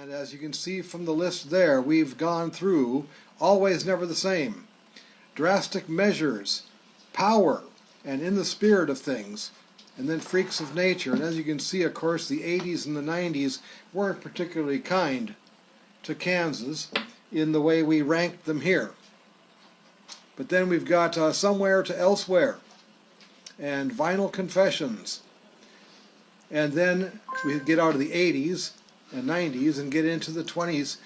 And as you can see from the list there, we've gone through Always Never the Same, Drastic Measures, Power, and In the Spirit of Things, and then Freaks of Nature. And as you can see, of course, the 80s and the 90s weren't particularly kind to Kansas in the way we ranked them here. But then we've got Somewhere to Elsewhere and Vinyl Confessions. And then we get out of the 80s and 90s and get into the 2000s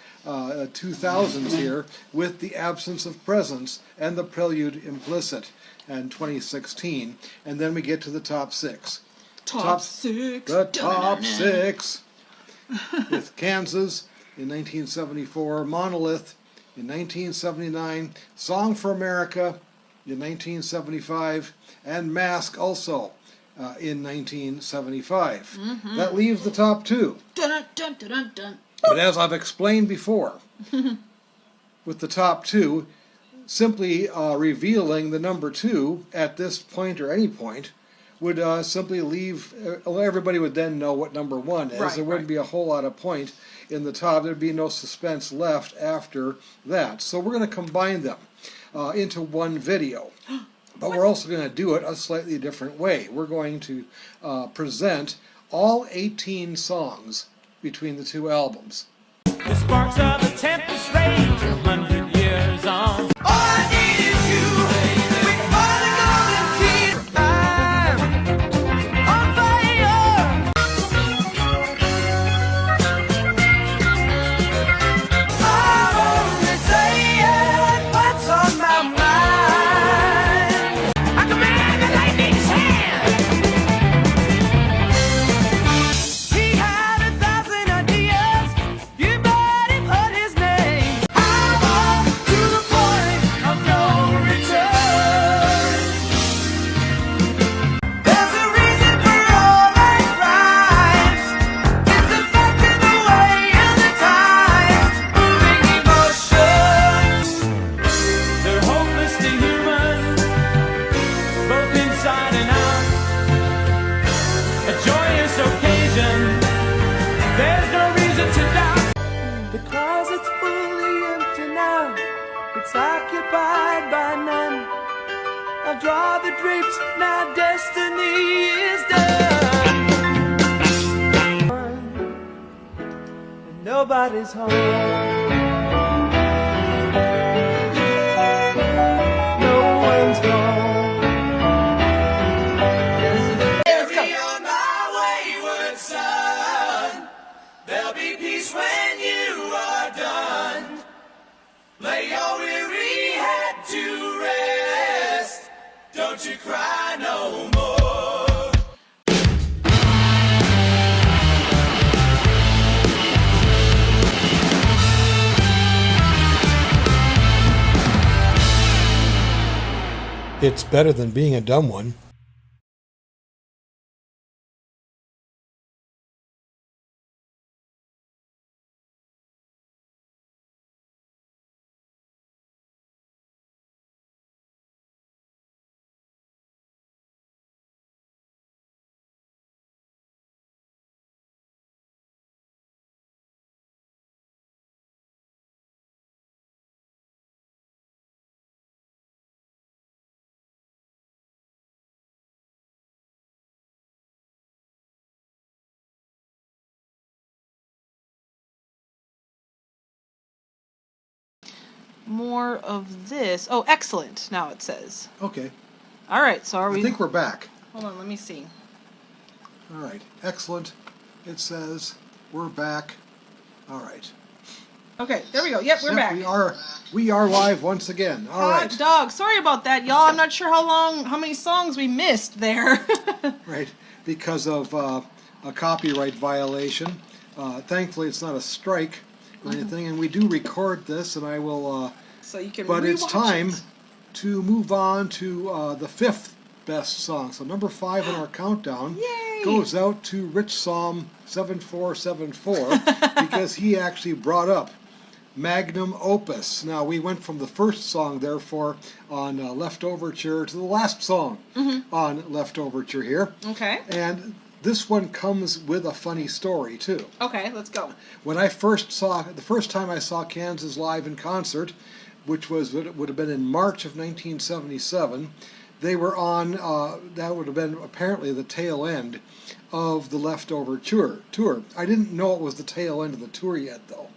here with The Absence of Presence and The Prelude Implicit and 2016. And then we get to the top six. Top six. The top six with Kansas in 1974, Monolith in 1979, Song for America in 1975, and Mask also in 1975. That leaves the top two. Dun, dun, dun, dun, dun. But as I've explained before, with the top two, simply revealing the number two at this point or any point would simply leave, everybody would then know what number one is. There wouldn't be a whole lot of point in the top. There'd be no suspense left after that. So we're going to combine them into one video. But we're also going to do it a slightly different way. We're going to present all 18 songs between the two albums. The sparks of a tempest rage 100 years on. All I need is you, baby. We finally gonna keep on fire. I'm only saying what's on my mind. I command the lightning's hand. He had 1,000 ideas. You better put his name. I'm on to the point of no return. There's a reason for all that rhymes. It's affecting the way and the times, moving emotions. They're hopeless to humans, both inside and out. A joyous occasion, there's no reason to doubt. The closet's fully empty now, it's occupied by none. I'll draw the drapes, now destiny is done. And nobody's home. No one's home. Carry on my wayward son. There'll be peace when you are done. Lay your weary head to rest. Don't you cry no more. It's better than being a dumb one. More of this. Oh, excellent. Now it says. Okay. All right. So are we? I think we're back. Hold on. Let me see. All right. Excellent. It says we're back. All right. Okay. There we go. Yep, we're back. We are live once again. All Hot right. dog. Sorry about that, y'all. I'm not sure how many songs we missed there. Right. Because of a copyright violation. Thankfully, it's not a strike or anything, and we do record this, and I will. So you can. But it's rewatch time it. to move on to the fifth best song. So number 5 in our countdown Yay! goes out to Rich Psalm 7474 because he actually brought up magnum opus. Now, we went from the first song, therefore, on Leftoverture to the last song on Leftoverture here. Okay. And this one comes with a funny story too. Okay, let's go. When the first time I saw Kansas live in concert, which would have been in March of 1977, they were on, that would have been apparently the tail end of the Leftoverture tour. I didn't know it was the tail end of the tour yet, though.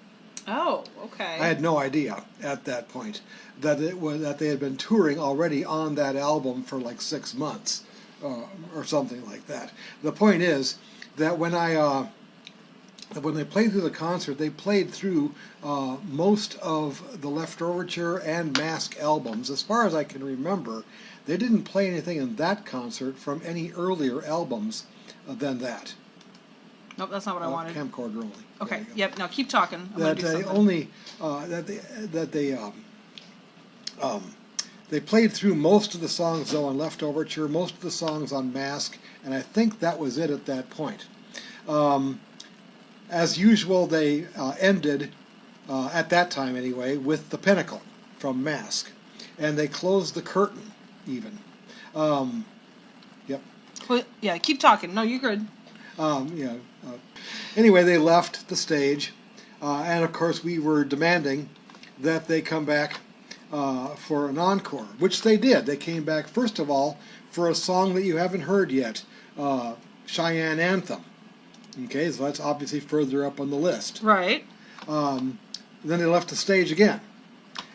Oh, okay. I had no idea at that point that they had been touring already on that album for like 6 months or something like that. The point is that when they played through the concert, they played through most of the Leftoverture and Mask albums. As far as I can remember, they didn't play anything in that concert from any earlier albums than that. Nope, that's not what I wanted. Camcorder only. Okay. Yep. Now keep talking. I'm gonna do something. They played through most of the songs though on Leftoverture, most of the songs on Mask, and I think that was it at that point. As usual, they ended at that time anyway with the Pinnacle from Mask, and they closed the curtain even. Yep. Well, yeah. Keep talking. No, you're good. Anyway, they left the stage, and of course we were demanding that they come back for an encore, which they did. They came back, first of all, for a song that you haven't heard yet, Cheyenne Anthem. Okay, so that's obviously further up on the list. Right. Then they left the stage again.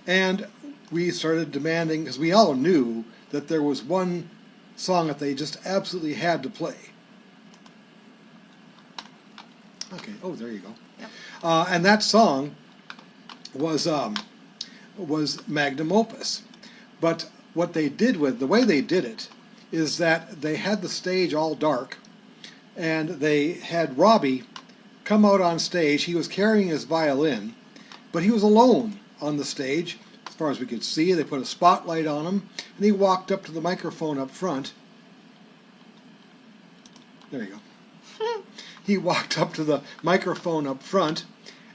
And we started demanding, because we all knew that there was one song that they just absolutely had to play. Okay. Oh, there you go. Yep. And that song was Magnum Opus. But what they did the way they did it, is that they had the stage all dark, and they had Robbie come out on stage. He was carrying his violin, but he was alone on the stage, as far as we could see. They put a spotlight on him, and he walked up to the microphone up front. There you go. He walked up to the microphone up front,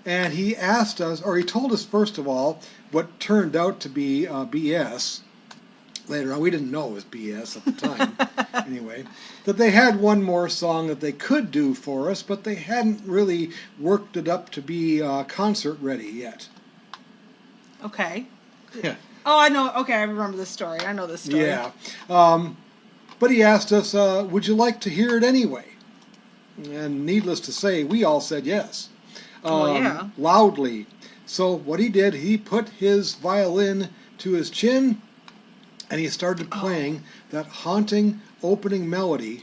and he asked us, or he told us first of all, what turned out to be BS. Later on, we didn't know it was BS at the time, anyway, that they had one more song that they could do for us, but they hadn't really worked it up to be concert ready yet. Okay. Yeah. Oh, I know. Okay, I remember this story. I know this story. Yeah. But he asked us, would you like to hear it anyway? And needless to say, we all said yes. Yeah. Loudly. So what he did, he put his violin to his chin, and he started playing that haunting opening melody.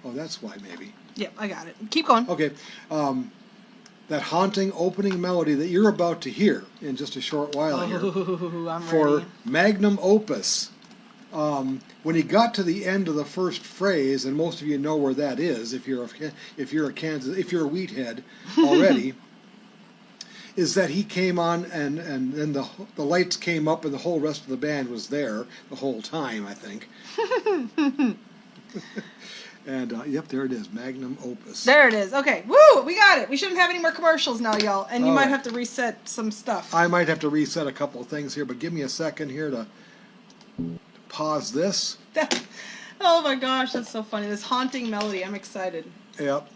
Oh, that's why, maybe. Yep, I got it. Keep going. Okay. That haunting opening melody that you're about to hear in just a short while here I'm for ready. Magnum Opus. When he got to the end of the first phrase, and most of you know where that is if you're a Wheathead already, is that he came on and then the lights came up and the whole rest of the band was there the whole time, I think. And yep, there it is, Magnum Opus. There it is. Okay, woo, we got it. We shouldn't have any more commercials now, y'all. And you Oh. might have to reset some stuff. I might have to reset a couple of things here, but give me a second here to pause this. Oh my gosh, that's so funny. This haunting melody. I'm excited. Yep.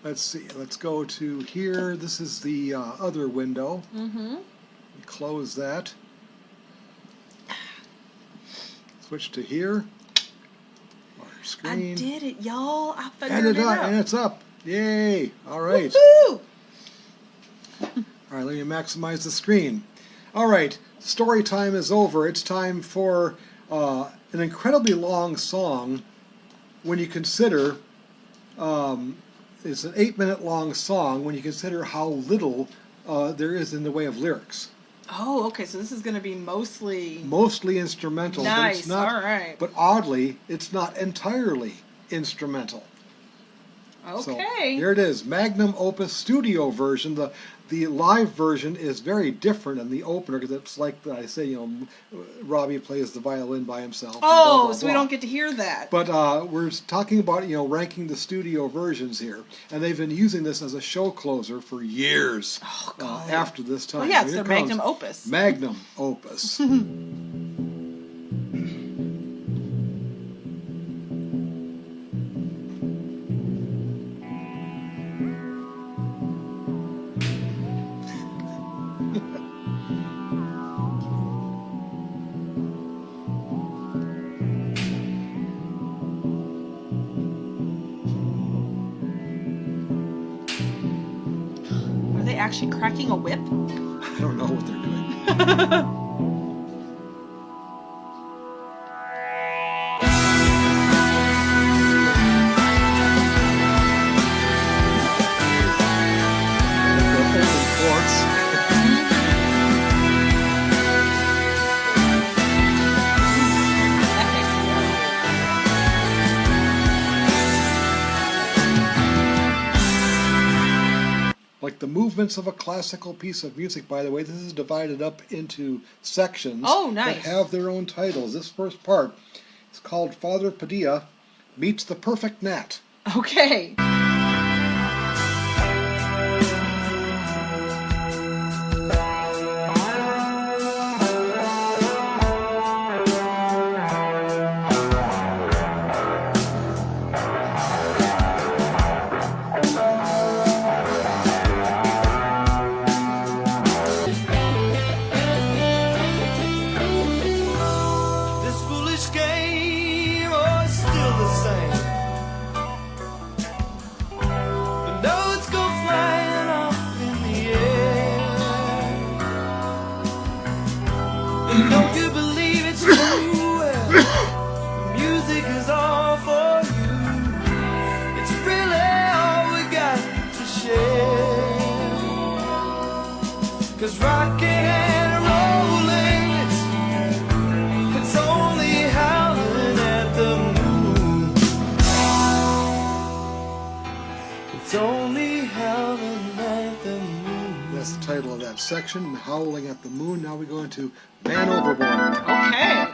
Let's see. Let's go to here. This is the other window. Mm-hmm. Close that. Switch to here. Our screen. I did it, y'all. I And figured it out. and it's up. Yay! All right. Woo-hoo! All right. Let me maximize the screen. All right. Story time is over. It's time for an incredibly long song. When you consider, it's an 8-minute long song. When you consider how little there is in the way of lyrics. Oh, okay. So this is going to be mostly Instrumental. But nice. it's not, All right. But oddly, it's not entirely instrumental. Okay. So here it is, Magnum Opus studio version. The live version is very different than the opener because it's like I say, Robbie plays the violin by himself. Oh, and blah, blah, so we blah. don't get to hear that. But we're talking about ranking the studio versions here, and they've been using this as a show closer for years. Oh, God. After this time. Well, yeah, So it's here their comes magnum opus. Magnum Opus. they actually cracking a whip? I don't know what they're doing. Like the movements of a classical piece of music, by the way, this is divided up into sections that have their own titles. This first part is called Father Padilla Meets the Perfect Gnat. Okay. This foolish game, oh, it's still the same. The notes go flying off in the air. And don't you believe it's true? Well, music is all for you. It's really all we got to share. 'Cause rocking and rolling, it's only howling at the moon. It's only howling at the moon. That's the title of that section, Howling at the Moon. Now we go into Man Overboard. Okay.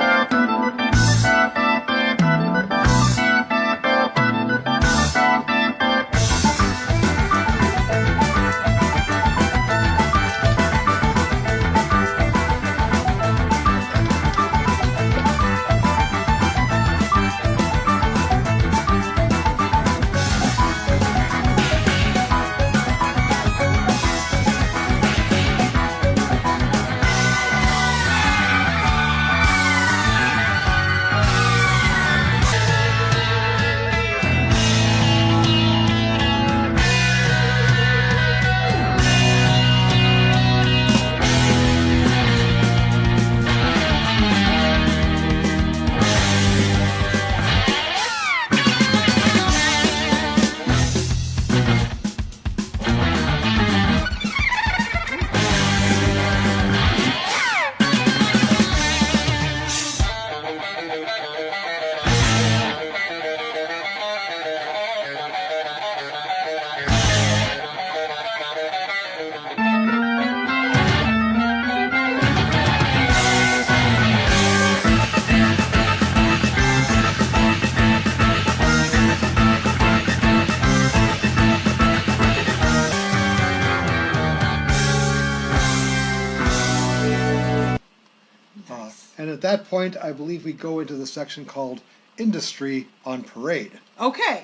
And at that point, I believe we go into the section called Industry on Parade. Okay.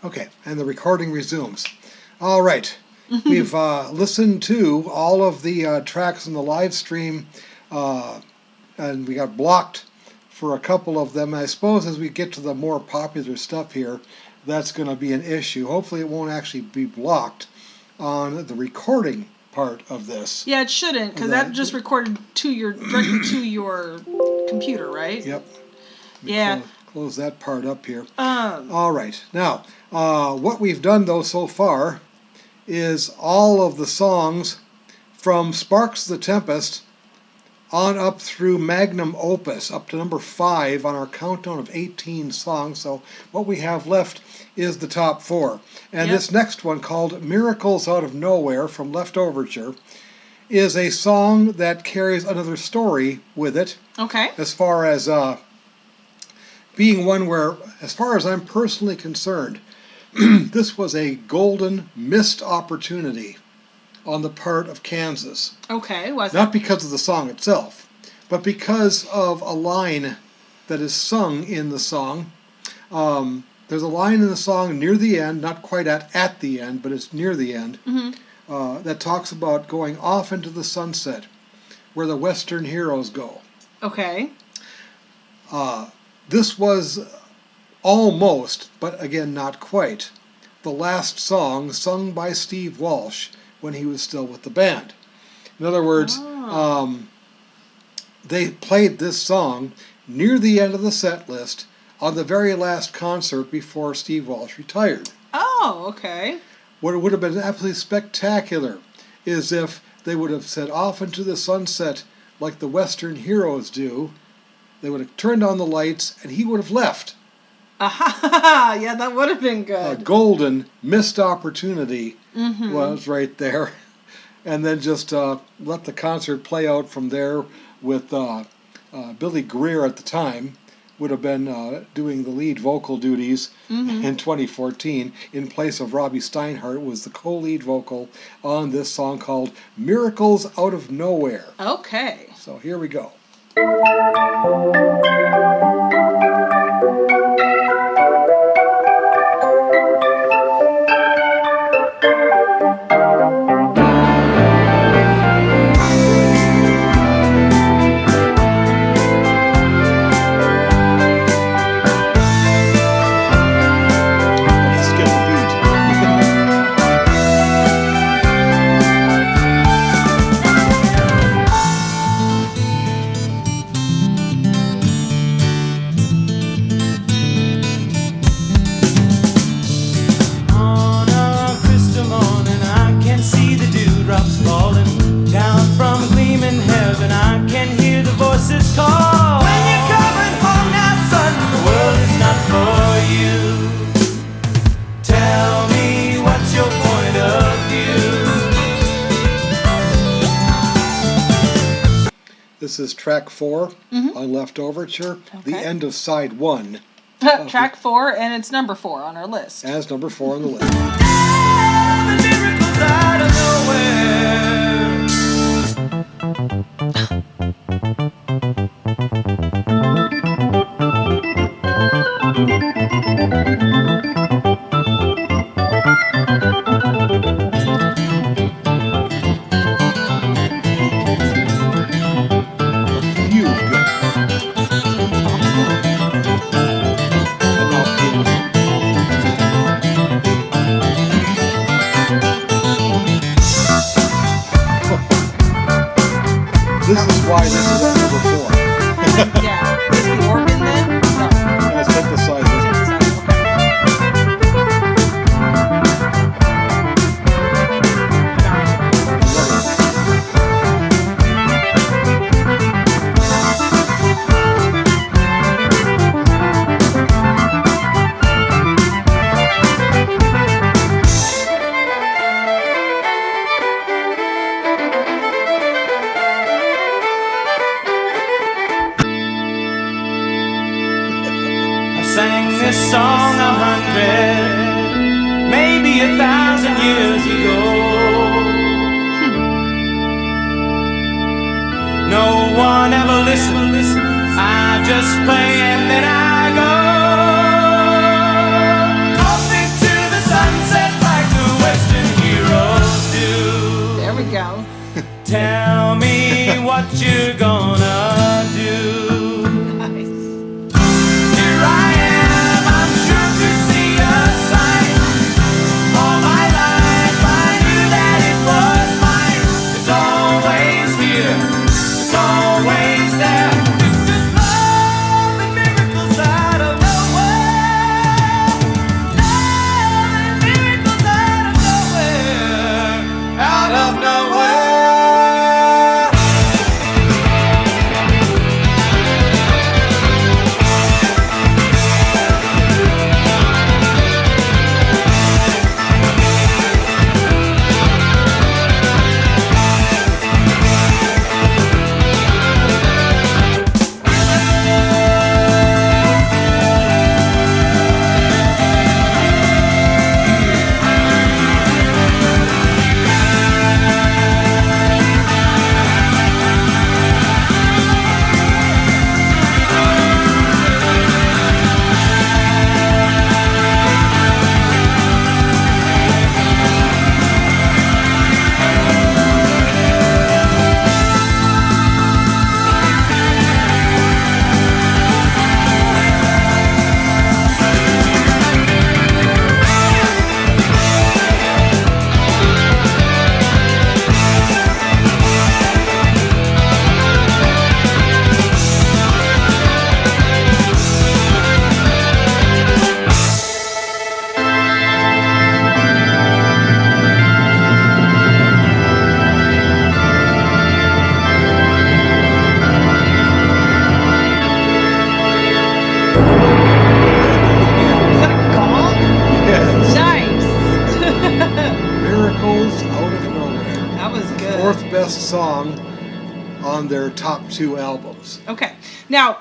Okay, and the recording resumes. All right, we've listened to all of the tracks in the live stream, and we got blocked for a couple of them. I suppose as we get to the more popular stuff here, that's going to be an issue. Hopefully it won't actually be blocked on the recording part of this. Yeah, it shouldn't, because that just recorded to your directly to your computer, right? Yep. Yeah. close that part up here. Um, All right. Now, what we've done, though, so far is all of the songs from Sparks the Tempest on up through Magnum Opus, up to number 5 on our countdown of 18 songs. So what we have left is the top 4. And Yep. this next one, called Miracles Out of Nowhere from Leftoverture, is a song that carries another story with it, okay. as far as being one where, as far as I'm personally concerned, this was a golden missed opportunity on the part of Kansas. Okay. Was Not because of the song itself, but because of a line that is sung in the song. There's a line in the song near the end, not quite at the end, but it's near the end, that talks about going off into the sunset, where the Western heroes go. Okay. This was almost, but again not quite, the last song sung by Steve Walsh when he was still with the band. In other words, they played this song near the end of the set list on the very last concert before Steve Walsh retired. Oh, okay. What would have been absolutely spectacular is if they would have said off into the sunset like the Western heroes do. They would have turned on the lights and he would have left. Aha! Yeah, that would have been A good. golden missed opportunity was right there. And then just let the concert play out from there with Billy Greer at the time would have been doing the lead vocal duties in 2014 in place of Robbie Steinhardt, was the co-lead vocal on this song called Miracles Out of Nowhere. Okay. So here we go. Skip a beat. On a crystal morning, I can see the dewdrops falling down from a gleaming heaven. I can hear the voices call. When you're coming home now, son, the world is not for you. Tell me what's your point of view? This is track 4 on Leftoverture, the Okay. end of side 1, Track 4, and it's number 4 on our list. as number 4 on the list. The miracles out of nowhere. Fugue. And now piano. This is why this is at number 4. Yeah. Is the organ then? No. And it's synthesizer. I sang this song 100, maybe 1,000 years ago. No one ever listened. I just play and then I go off into the sunset like the Western heroes do. There we go. Tell me what you're gonna do. Nice. Here I am, I'm sure to see a sign. All my life I knew that it was mine. It's always here, it's always there. It's just love and miracles out fourth best song on their top 2 albums. Okay. Now,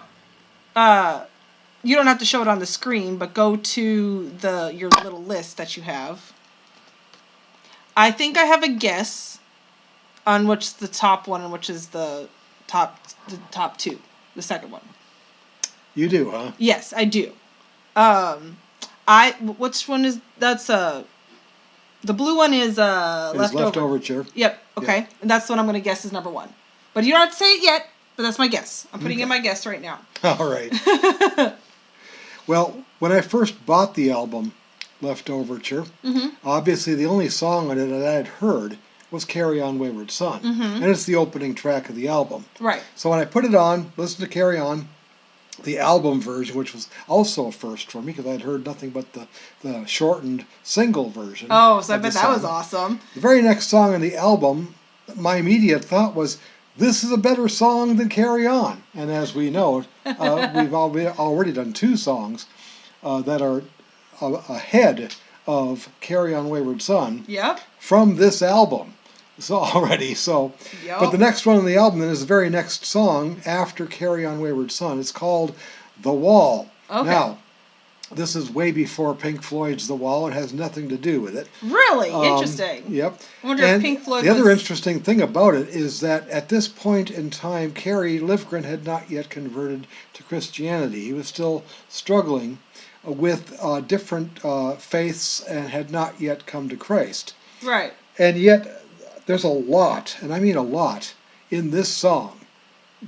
you don't have to show it on the screen, but go to your little list that you have. I think I have a guess on which is the top one and which is the top 2, the second one. You do, huh? Yes, I do. Which one is that's the blue one is Leftoverture. Yep. Okay, Yeah. and that's the one I'm gonna guess is number 1. But you don't have to say it yet. But that's my guess. I'm putting in my guess right now. All right. Well, when I first bought the album, Leftoverture, obviously the only song on it that I had heard was Carry On Wayward Son. And it's the opening track of the album. Right. So when I put it on, listened to Carry On, the album version, which was also a first for me because I had heard nothing but the shortened single version. Oh, so I of the bet that was song. awesome. The very next song on the album, my immediate thought was, this is a better song than Carry On. And as we know, we've already done 2 songs that are ahead of Carry On Wayward Son Yep. from this album. Yep. But the next one on the album then is the very next song after Carry On Wayward Son. It's called The Wall. Okay. Now, this is way before Pink Floyd's The Wall. It has nothing to do with it. Really interesting. Yep. I wonder if Pink Floyd the other was- interesting thing about it is that at this point in time, Kerry Livgren had not yet converted to Christianity. He was still struggling with different faiths and had not yet come to Christ. Right. And yet, there's a lot, and I mean a lot, in this song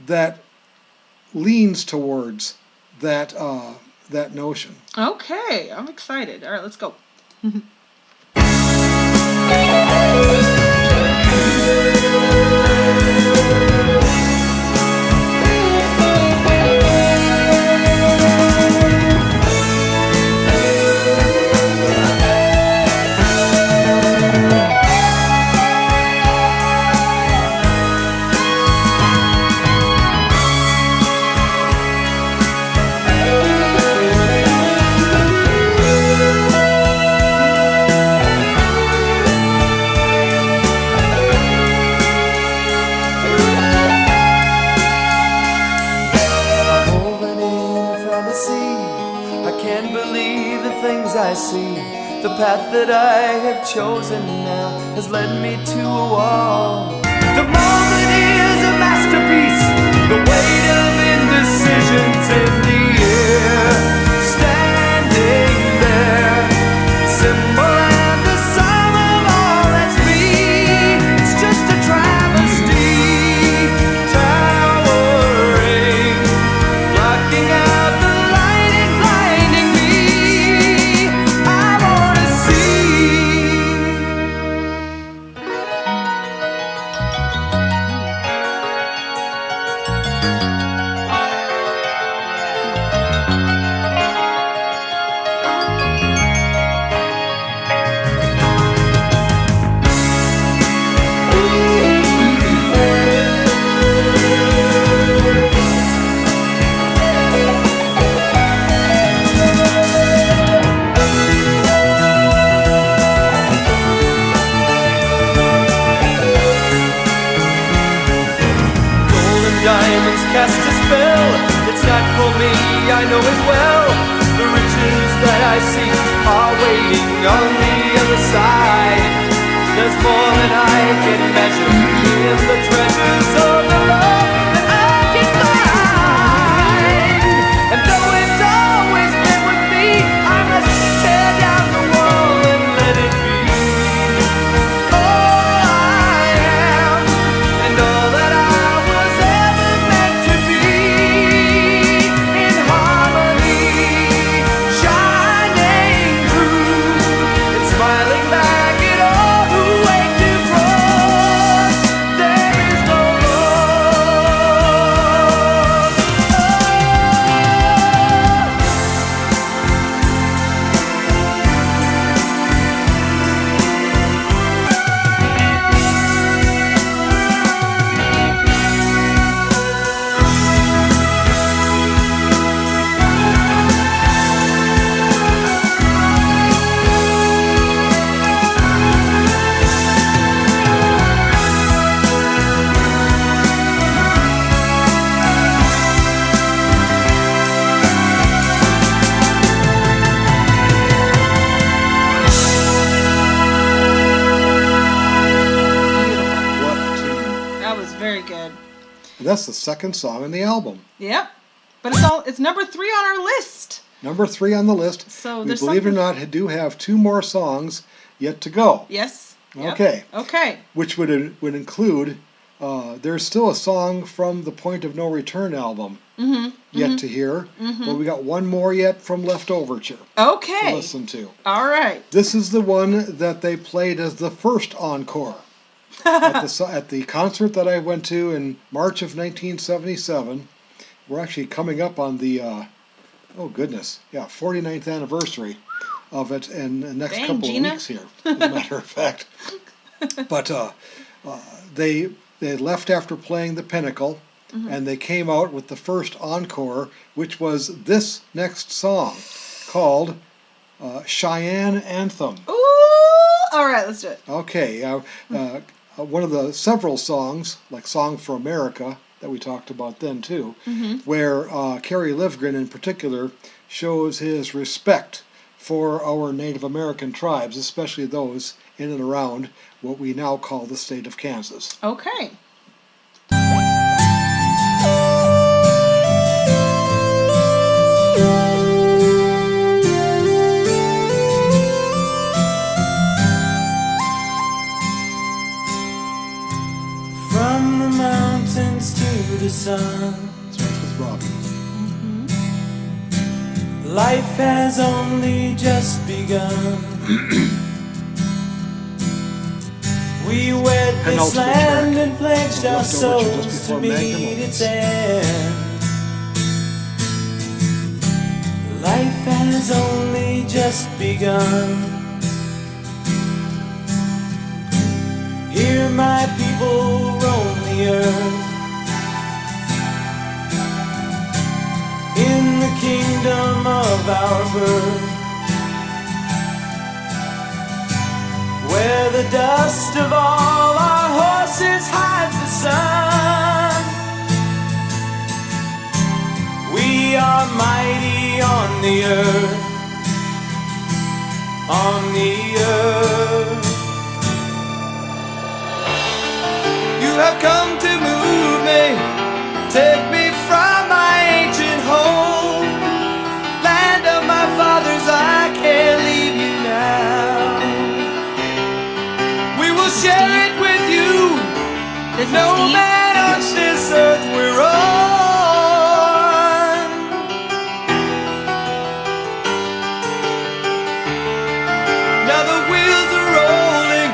that leans towards that notion. Okay, I'm excited. All right, let's go. Moving in from the sea, I can't believe the things I see. The path that I have chosen now has led me to a wall. The moment is a masterpiece, the weight of indecisions in the air. Standing there, symbol and the sum of all that's me. It's just a travesty, towering, blocking out the light and blinding me. I wanna see. That's the second song on the album. Yep. But it's number 3 on our list. Number 3 on the list. So we there's believe it or something- not, do have 2 more songs yet to go. Yes. Yep. Okay. Okay. Which would include, there's still a song from the Point of No Return album yet to hear. But we got one more yet from Leftoverture Okay. to listen to. All right. This is the one that they played as the first encore at the concert that I went to in March of 1977. We're actually coming up on the 49th anniversary of it in the next couple of weeks here, as a matter of fact. But they left after playing the Pinnacle, and they came out with the first encore, which was this next song called Cheyenne Anthem. Ooh! All right, let's do it. Okay, one of the several songs, like Song for America, that we talked about then too, where Kerry Livgren in particular shows his respect for our Native American tribes, especially those in and around what we now call the state of Kansas. Okay. From the mountains to the sun, Starts with Robbie. life has only just begun. We wed this Penultimate land track and pledged our Leftoverture just souls to before meet Magnum its end. Life has only just begun. Hear my people roam the earth in the kingdom of our birth, where the dust of all our horses hides the sun. We are mighty on the earth, on the earth. You have come to move me, take me from my ancient home, land of my fathers, I can't leave you now. We will share it with you, This is no Steve. man on this earth we're on. Now the wheels are rolling,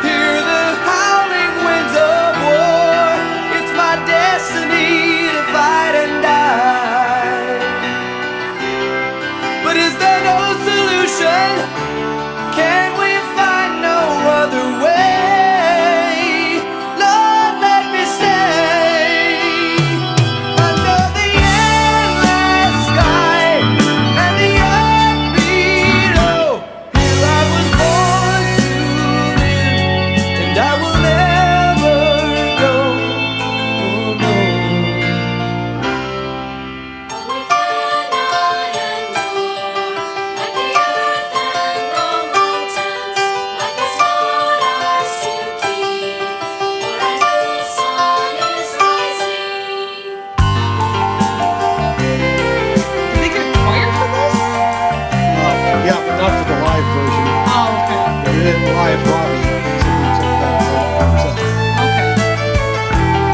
hear the howling winds of war. It's my destiny to fight and die. But is there no solution? Can we find no other way? Lord, let me stay under the endless sky and the earth below. Here I was born to live, and I will never go. Oh no. Only can I endure, like the earth and the mountains, like the stars to keep, for a new sun is rising. Did they get a choir for this? Yeah, but not for the live version. Oh, okay. They didn't live Robbie. So we took that out. Okay. That's organ.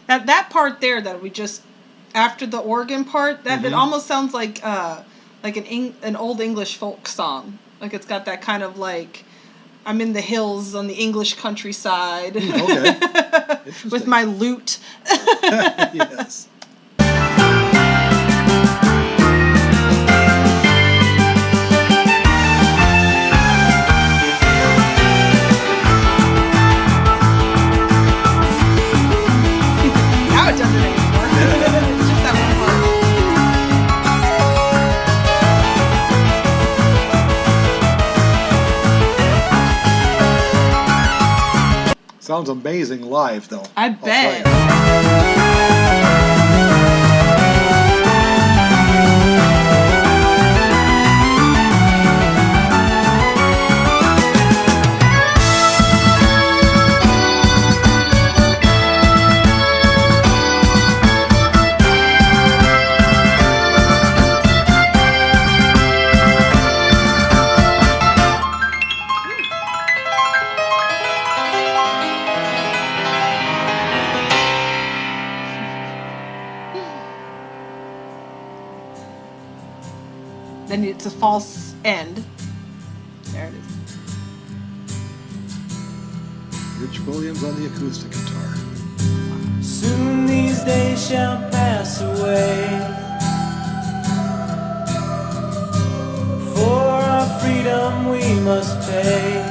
That part there that we just after the organ part, that it almost sounds like an old English folk song. Like it's got that kind of like I'm in the hills on the English countryside Okay. Interesting. with my lute. Yes. Now it doesn't anymore. It's just that one part. sounds amazing live, though. I I'll tell bet. you. Then it's a false end. There it is. Rich Williams on the acoustic guitar. Soon these days shall pass away. For our freedom we must pay.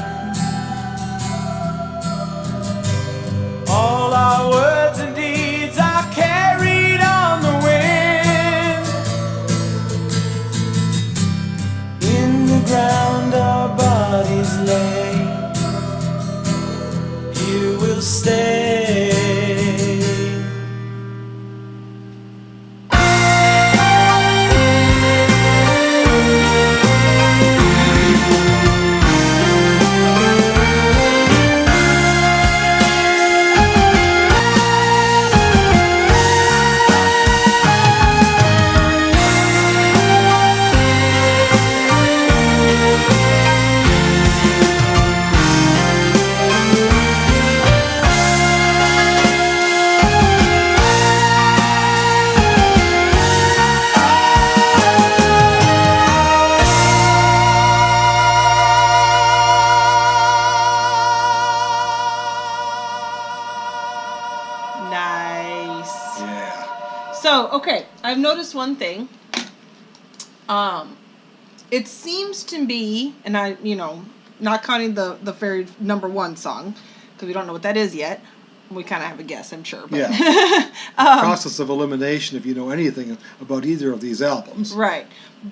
All our words and deeds are carried on the wind. In the ground our bodies lay. Here we'll stay. Nice. Yeah. So, okay, I've noticed one thing. It seems to be, and I, not counting the very number one song, because we don't know what that is yet. We kind of have a guess, I'm sure. But Yeah. Process of elimination if you know anything about either of these albums. Right.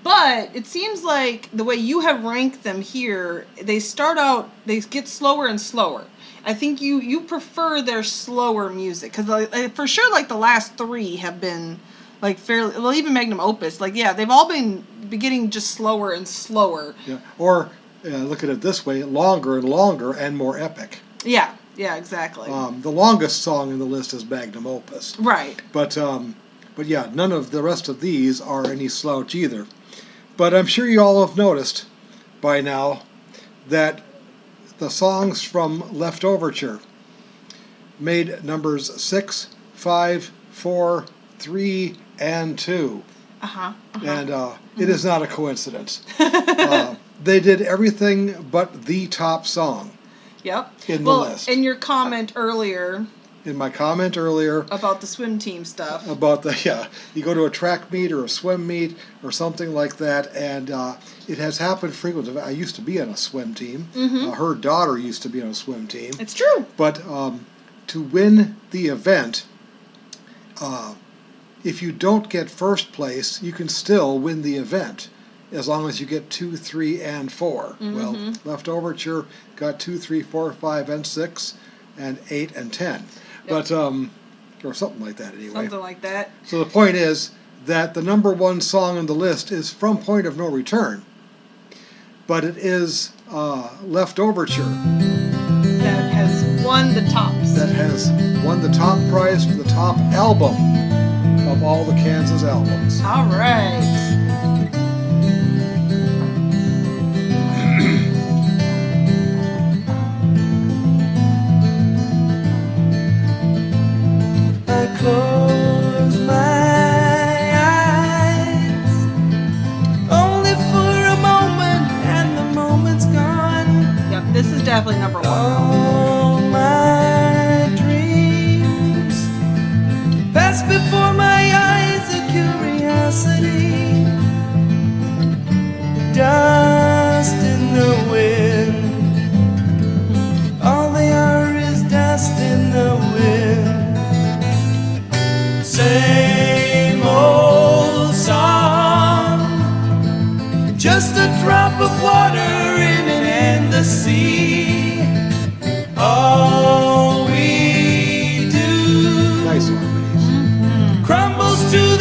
But it seems like the way you have ranked them here, they start out, they get slower and slower. I think you prefer their slower music, because for sure, like, the last three have been, like, fairly, well, even Magnum Opus, like, yeah, they've all been getting just slower and slower. Yeah. Or look at it this way: longer and longer and more epic. Yeah, exactly. The longest song in the list is Magnum Opus. Right. But yeah, none of the rest of these are any slouch either. But I'm sure you all have noticed by now that the songs from Leftoverture made numbers 6, 5, 4, 3, and 2. And it is not a coincidence. They did everything but the top song Yep. in the list. In your comment earlier In my comment earlier about the swim team stuff. about you go to a track meet or a swim meet or something like that, and it has happened frequently. I used to be on a swim team. Her daughter used to be on a swim team. It's true. But to win the event, if you don't get first place, you can still win the event, as long as you get 2, 3, and 4. Well, Leftoverture got 2, 3, 4, 5, and 6, and 8 and 10. But or something like that anyway. Something like that. So the point is that the number one song on the list is From Point of No Return, but it is Leftoverture That has won the tops. that has won the top prize for the top album of all the Kansas albums. All right. I close my eyes only for a moment, and the moment's gone. Yep, this is definitely number one. All my dreams pass before my eyes, a curiosity, dust in the wind. All they are is dust in the wind. Same old song, just a drop of water in an endless sea. All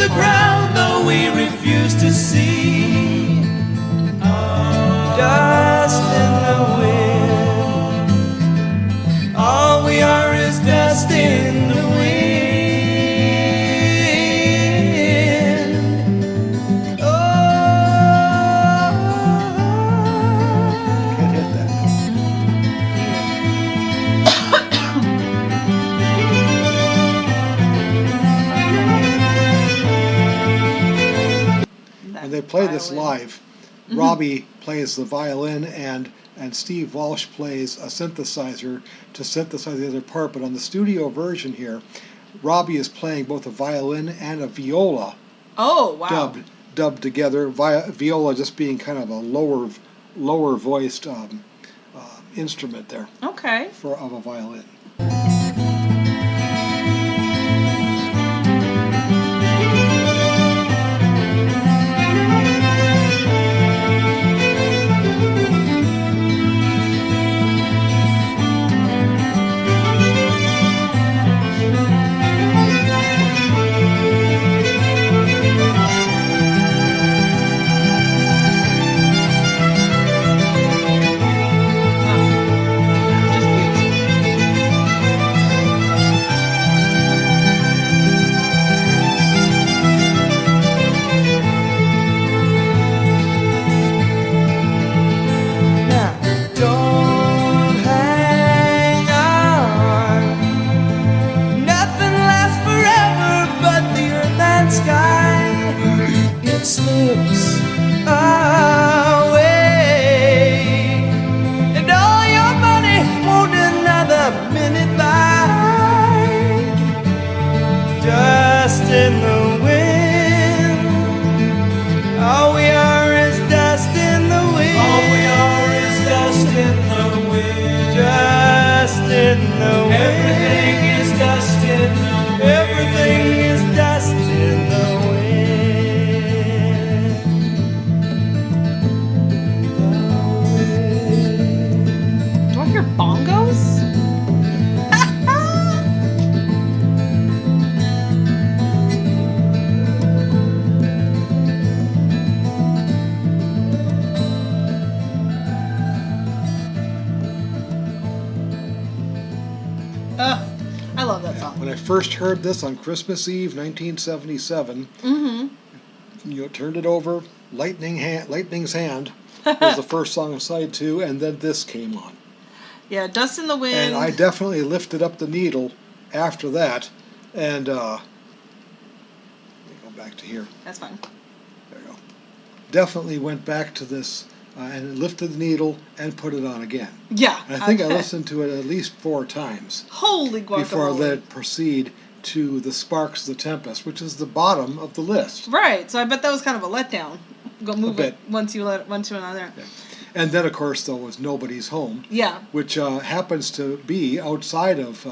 the ground, though we refuse to see. Dust in the wind. All we are is dust in the wind. Oh, Can't hit that. When they play this live, Robbie plays the violin and Steve Walsh plays a synthesizer to synthesize the other part. But on the studio version here, Robbie is playing both a violin and a viola Oh, wow. dubbed together. Viola just being kind of a lower voiced instrument there Okay. of a violin. Just beautiful. now don't hang on. Nothing lasts forever but the earth and sky. It slips away, and all your money won't another minute buy. Dust in the wind. All we are is dust in the wind. All we are is dust in the wind. Dust in the wind. Everything is dust in the wind. Everything is dust in the wind. Do I hear bongos? I love that song. When I first heard this on Christmas Eve, 1977, turned it over. Lightning's Hand was the first song of side 2, and then this came on. Yeah, Dust in the Wind. And I definitely lifted up the needle after that. And let me go back to here. That's fine. There you go. Definitely went back to this and lifted the needle and put it on again. Yeah. And I think I listened to it at least 4 times Holy before I guacamole. let it proceed to the Sparks of the Tempest, which is the bottom of the list. Right. So I bet that was kind of a letdown. Go move A it once you went on there. And then, of course, there was Nobody's Home, Yeah. which happens to be outside of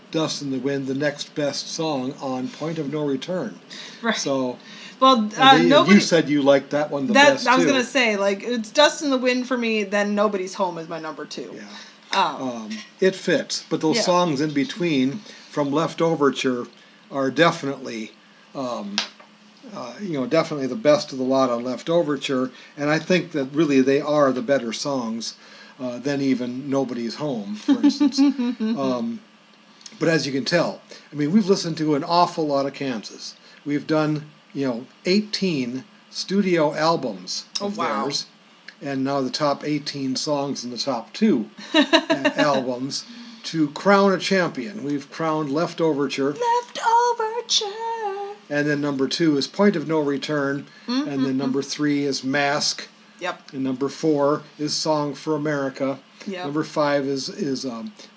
Dust in the Wind, the next best song on Point of No Return. Right. So, Well, and nobody. you said you liked that one the best I was too. gonna say, like, it's Dust in the Wind for me. Then Nobody's Home is my number 2. Yeah. It fits, but those Yeah. songs in between from Leftoverture are definitely, definitely the best of the lot on Leftoverture, and I think that really they are the better songs than even Nobody's Home, for instance. But as you can tell, I mean, we've listened to an awful lot of Kansas. We've done, 18 studio albums of wow. theirs, and now the top 18 songs in the top 2 albums. To crown a champion, we've crowned Leftoverture, Leftoverture. and then number 2 is Point of No Return, and then number 3 is Mask, Yep. and number 4 is Song for America. Yep. Number 5 is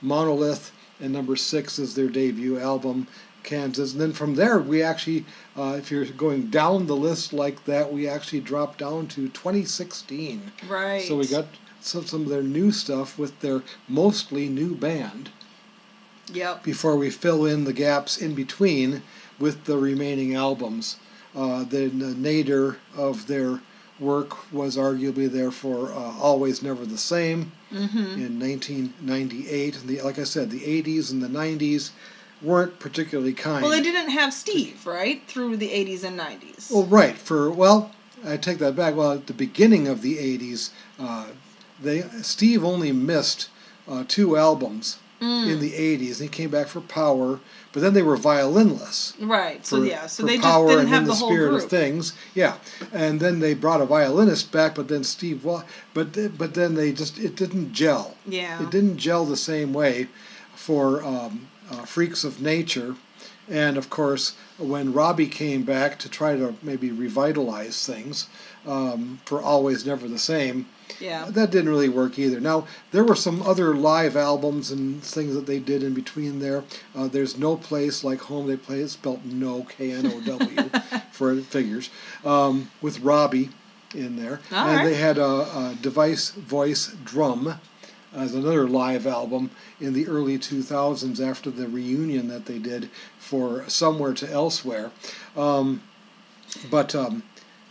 Monolith, and number 6 is their debut album, Kansas. And then from there, we actually, if you're going down the list like that, we actually dropped down to 2016. Right. So we got some of their new stuff with their mostly new band Yep. before we fill in the gaps in between with the remaining albums. The nadir of their work was arguably there for Always Never the Same in 1998. And like I said, the 80s and the 90s weren't particularly kind. Well, they didn't have Steve, right? Through the 80s and 90s. Well, right. I take that back. Well, at the beginning of the 80s, Steve only missed 2 albums in the 80s. He came back for Power, but then they were violinless. Right. So For- so for they just Power didn't and have In the the whole Spirit group. of Things. Yeah, and then they brought a violinist back, but then but then it didn't gel. Yeah. It didn't gel the same way for Freaks of Nature. And of course, when Robbie came back to try to maybe revitalize things for Always Never the Same, Yeah. that didn't really work either. Now, there were some other live albums and things that they did in between there. There's No Place Like Home. They play it spelled No, K-N-O-W, for figures, with Robbie in there. All and right. they had a Device Voice Drum as another live album in the early 2000s after the reunion that they did for Somewhere to Elsewhere.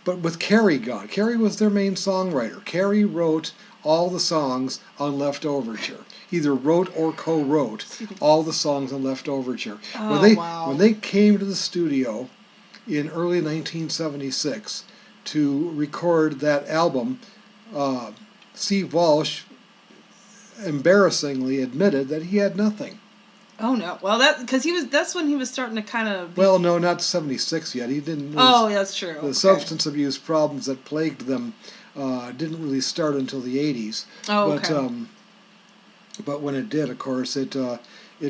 But with Carrie gone, Carrie was their main songwriter. Carrie wrote all the songs on Leftoverture. Either wrote or co-wrote all the songs on Leftoverture. Oh, wow. When they came to the studio in early 1976 to record that album, Steve Walsh embarrassingly admitted that he had nothing. Oh no. Well, that's when he was starting to kind of. Well, no, not 76 yet. He didn't. Oh, that's true. The Okay. substance abuse problems that plagued them didn't really start until the 80s. Oh, okay. But when it did, of course, it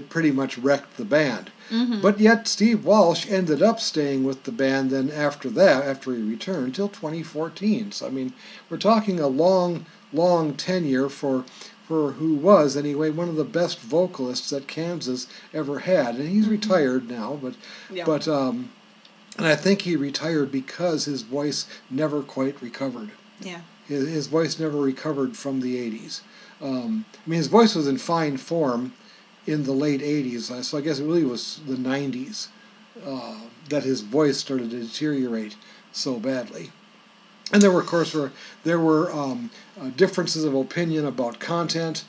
pretty much wrecked the band. Mm-hmm. But yet Steve Walsh ended up staying with the band then after he returned, till 2014. So, I mean, we're talking a long, long tenure for who was, anyway, one of the best vocalists that Kansas ever had. And he's retired now, Yeah. and I think he retired because his voice never quite recovered. Yeah. His voice never recovered from the 80s. I mean, his voice was in fine form in the late 80s, so I guess it really was the 90s that his voice started to deteriorate so badly. And there were, of course, differences of opinion about content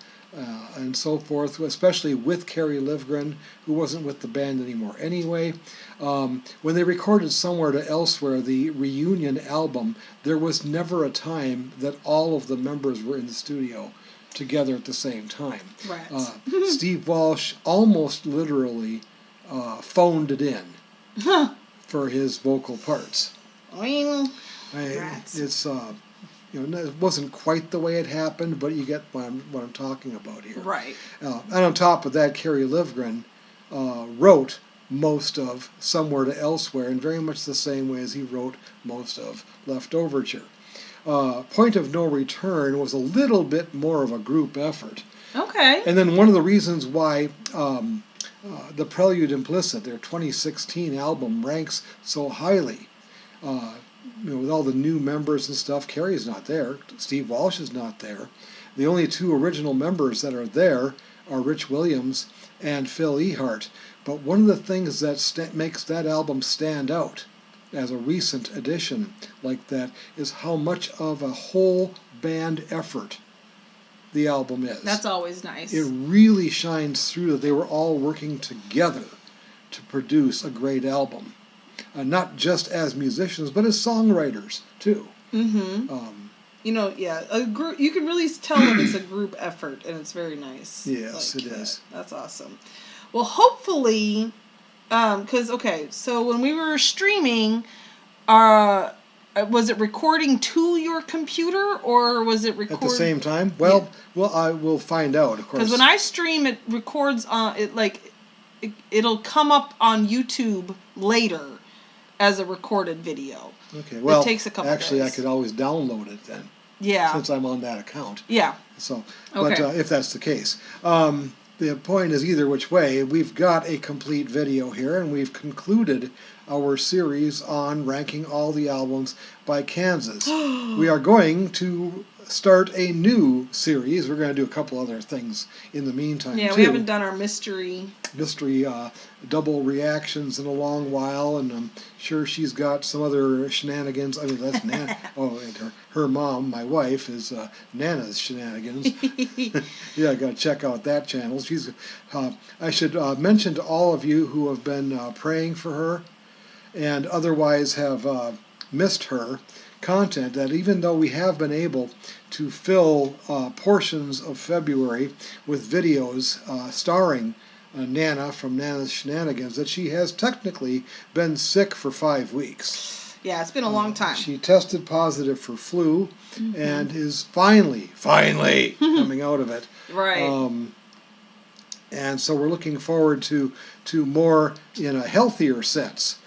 and so forth, especially with Kerry Livgren, who wasn't with the band anymore anyway. When they recorded Somewhere to Elsewhere, the reunion album, there was never a time that all of the members were in the studio together at the same time. Right. Steve Walsh almost literally phoned it in for his vocal parts. Well, It's it wasn't quite the way it happened, but you get what I'm talking about here. right. And on top of that, Kerry Livgren wrote most of Somewhere to Elsewhere in very much the same way as he wrote most of Leftoverture. Point of No Return was a little bit more of a group effort. Okay. And then one of the reasons why the Prelude Implicit, their 2016 album, ranks so highly, with all the new members and stuff, Kerry's not there, Steve Walsh is not there. The only 2 original members that are there are Rich Williams and Phil Ehart. But one of the things that makes that album stand out as a recent addition like that is how much of a whole band effort the album is. That's always nice. It really shines through that they were all working together to produce a great album. Not just as musicians, but as songwriters, too. Mm-hmm. A group. You can really tell that it's a group effort, and it's very nice. Yes, it is. That's awesome. Well, hopefully, so when we were streaming, was it recording to your computer, or was it recording At the same time? Well, I will find out, of course. Because when I stream, it records on it'll come up on YouTube later as a recorded video. Okay, well, it takes a couple actually, days. I could always download it then, Yeah. since I'm on that account. Yeah. So, but Okay. if that's the case, the point is either which way, we've got a complete video here, and we've concluded our series on ranking all the albums by Kansas. We are going to start a new series. We're going to do a couple other things in the meantime, Yeah, too. we haven't done our mystery. Mystery double reactions in a long while, and I'm sure she's got some other shenanigans. I mean, that's Nana. Oh, and her mom, my wife, is Nana's Shenanigans. Yeah, I got to check out that channel. She's. I should mention to all of you who have been praying for her and otherwise have missed her content, that even though we have been able to fill portions of February with videos starring Nana from Nana's Shenanigans, that she has technically been sick for 5 weeks. Yeah, it's been a long time. She tested positive for flu and is finally coming out of it. Right. And so we're looking forward to more in a healthier sense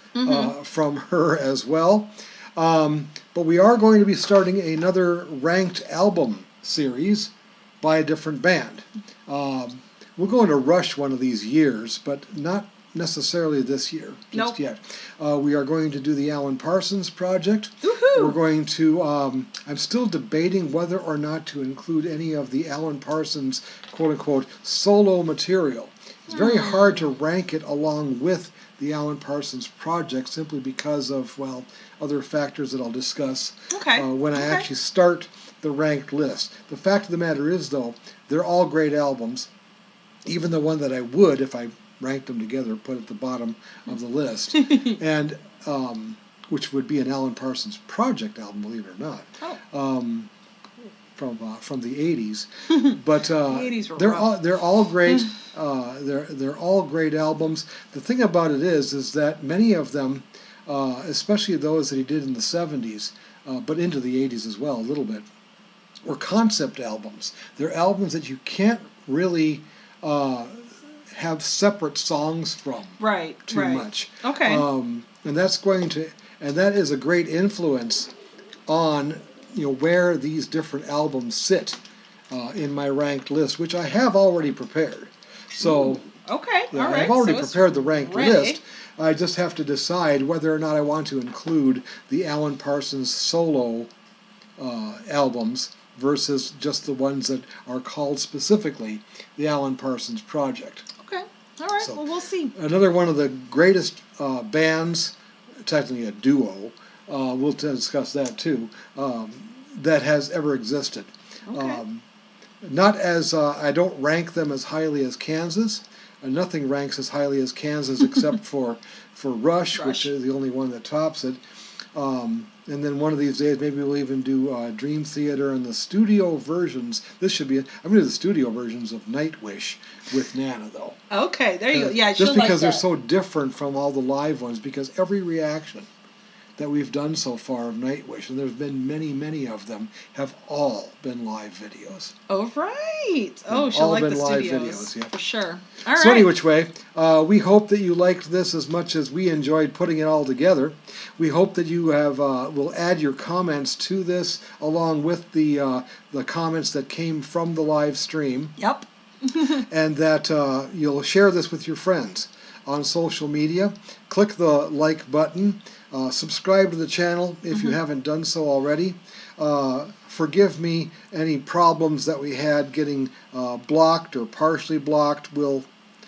from her as well. But we are going to be starting another ranked album series by a different band. We're going to rush one of these years, but not necessarily this year just yet. We are going to do the Alan Parsons Project. Woohoo! We're going to, I'm still debating whether or not to include any of the Alan Parsons quote-unquote solo material. It's very hard to rank it along with the Alan Parsons Project simply because of, well, other factors that I'll discuss when I actually start the ranked list. The fact of the matter is, though, they're all great albums. Even the one that I would, if I ranked them together, put at the bottom of the list, and which would be an Alan Parsons Project album, believe it or not, from the 80s. But The 80s were they're rough. all great. They're all great albums. The thing about it is that many of them, especially those that he did in the 70s, but into the 80s as well a little bit, were concept albums. They're albums that you can't really have separate songs from too much. Okay. And that is a great influence on where these different albums sit in my ranked list, which I have already prepared. So Okay. yeah, All right. I've already So it's prepared the ranked ready. list. I just have to decide whether or not I want to include the Alan Parsons solo albums versus just the ones that are called specifically the Alan Parsons Project. Okay. All right. So- Well, we'll see. Another one of the greatest bands, technically a duo, we'll discuss that too, that has ever existed. Okay. Not as, I don't rank them as highly as Kansas. Nothing ranks as highly as Kansas except for Rush, which is the only one that tops it. And then one of these days, maybe we'll even do Dream Theater and the studio versions. This should be, I'm going to do the studio versions of Nightwish with Nana, though. Okay. There you go. Yeah. Just she'll because like they're that. so different from all the live ones, because every reaction that we've done so far of Nightwish, and there's been many, many of them, have all been live videos. Oh, right. Oh, she'll all like been the live studios. videos, yeah. For sure. All So right. any which way, we hope that you liked this as much as we enjoyed putting it all together. We hope that you have will add your comments to this along with the comments that came from the live stream, Yep. and that you'll share this with your friends on social media. Click the like button. Subscribe to the channel if you haven't done so already. Forgive me any problems that we had getting blocked or partially blocked.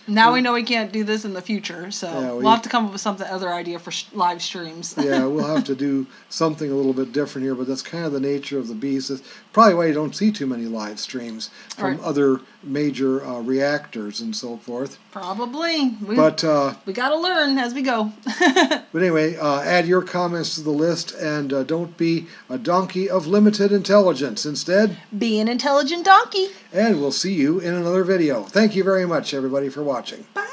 Now we know we can't do this in the future, so Yeah, we'll have to come up with other idea for live streams. Yeah, we'll have to do something a little bit different here, but that's kind of the nature of the beast. It's probably why you don't see too many live streams from Right. other major reactors and so forth. Probably. We But got to learn as we go. but anyway, add your comments to the list, and don't be a donkey of limited intelligence. Instead, Be an intelligent donkey. and we'll see you in another video. Thank you very much, everybody, for watching. Bye.